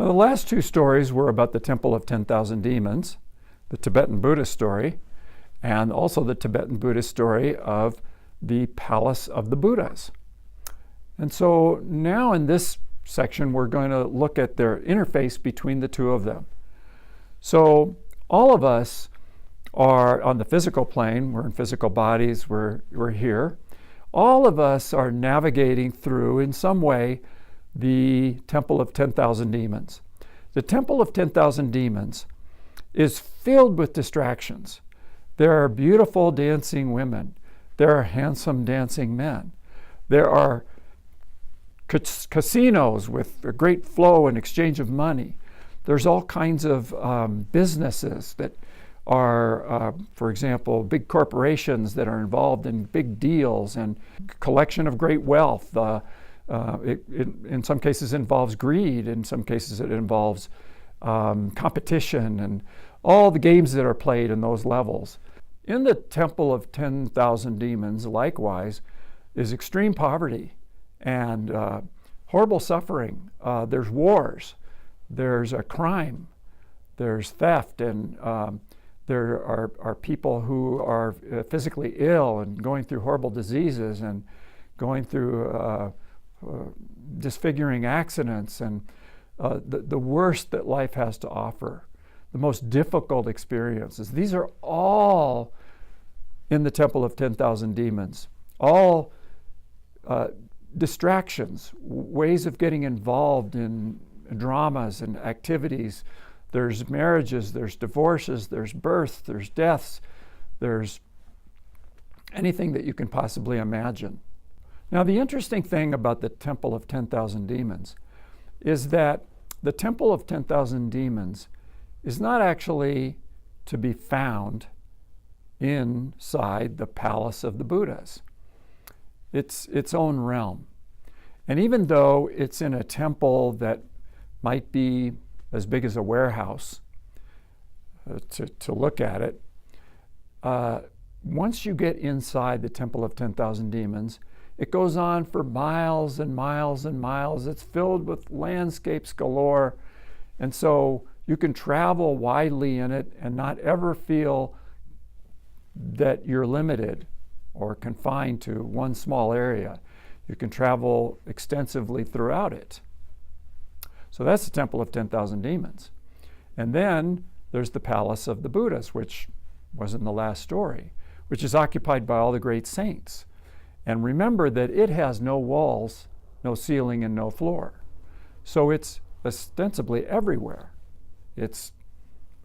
Now, the last two stories were about the Temple of 10,000 Demons, the Tibetan Buddhist story, and also the Tibetan Buddhist story of the Palace of the Buddhas. And so now in this section, we're going to look at their interface between the two of them. So all of us are on the physical plane. We're in physical bodies. We're here. All of us are navigating through, in some way, the Temple of 10,000 Demons. The Temple of 10,000 Demons is filled with distractions. There are beautiful dancing women. There are handsome dancing men. There are casinos with a great flow and exchange of money. There's all kinds of businesses that are, for example, big corporations that are involved in big deals and collection of great wealth. It in some cases involves greed. In some cases it involves competition and all the games that are played in those levels. In the Temple of 10,000 Demons, likewise, is extreme poverty and horrible suffering. There's wars. There's a crime. There's theft, and there are people who are physically ill and going through horrible diseases and going through disfiguring accidents and the worst that life has to offer, the most difficult experiences. These are all in the Temple of 10,000 Demons, all distractions, ways of getting involved in dramas and activities. There's marriages, there's divorces, there's births, there's deaths, there's anything that you can possibly imagine. Now, the interesting thing about the Temple of 10,000 Demons is that the Temple of 10,000 Demons is not actually to be found inside the Palace of the Buddhas. It's its own realm. And even though it's in a temple that might be as big as a warehouse to look at it, once you get inside the Temple of 10,000 Demons, it goes on for miles and miles and miles. It's filled with landscapes galore. And so you can travel widely in it and not ever feel that you're limited or confined to one small area. You can travel extensively throughout it. So that's the Temple of 10,000 Demons. And then there's the Palace of the Buddhas, which was in the last story, which is occupied by all the great saints. And remember that it has no walls, no ceiling, and no floor. So it's ostensibly everywhere. It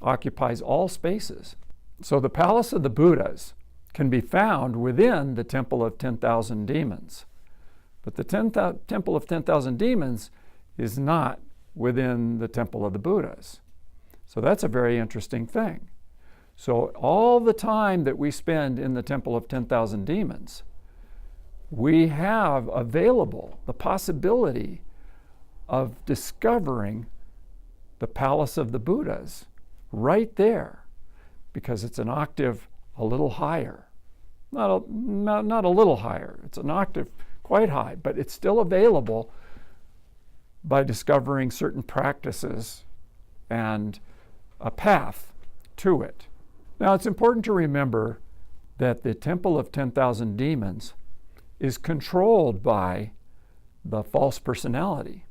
occupies all spaces. So the Palace of the Buddhas can be found within the Temple of 10,000 Demons. But the Temple of 10,000 Demons is not within the Temple of the Buddhas. So that's a very interesting thing. So all the time that we spend in the Temple of 10,000 Demons, we have available the possibility of discovering the Palace of the Buddhas right there, because it's an octave a little higher. Not a little higher, it's an octave quite high, but it's still available by discovering certain practices and a path to it. Now, it's important to remember that the Temple of 10,000 Demons is controlled by the false personality,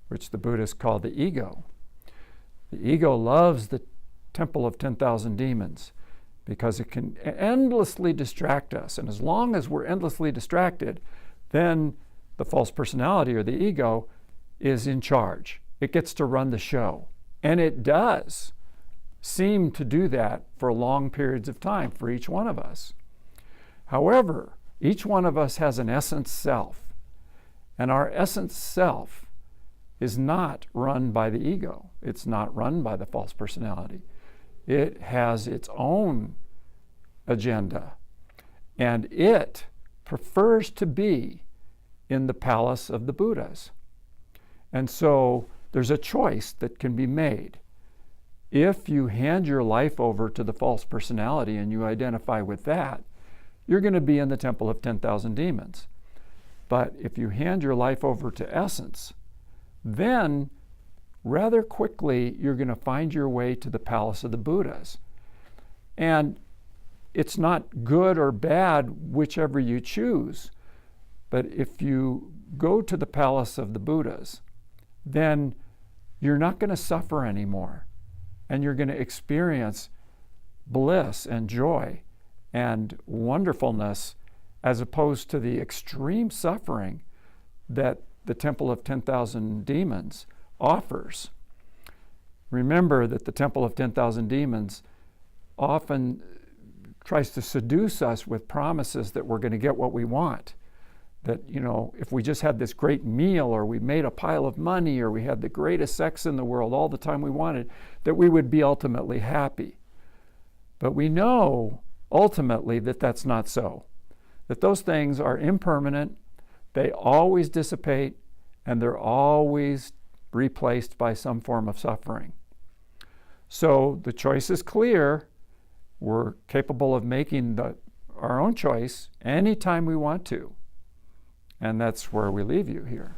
which the Buddhists call the ego. The ego loves the Temple of 10,000 Demons because it can endlessly distract us. And as long as we're endlessly distracted, then the false personality or the ego is in charge. It gets to run the show. And it does seem to do that for long periods of time for each one of us. However, each one of us has an essence self. And our essence self is not run by the ego. It's not run by the false personality. It has its own agenda. And it prefers to be in the Palace of the Buddhas. And so there's a choice that can be made. If you hand your life over to the false personality and you identify with that, you're going to be in the Temple of 10,000 Demons. But if you hand your life over to essence, then rather quickly you're going to find your way to the palace of the Buddhas. And it's not good or bad, whichever you choose. But if you go to the palace of the Buddhas, then you're not going to suffer anymore. And you're going to experience bliss and joy and wonderfulness, as opposed to the extreme suffering that the Temple of 10,000 Demons offers. Remember that the Temple of 10,000 Demons often tries to seduce us with promises that we're going to get what we want. That, if we just had this great meal, or we made a pile of money, or we had the greatest sex in the world all the time we wanted, that we would be ultimately happy. But we know ultimately that that's not so. That those things are impermanent, they always dissipate, and they're always replaced by some form of suffering. So the choice is clear. We're capable of making our own choice anytime we want to. And that's where we leave you here.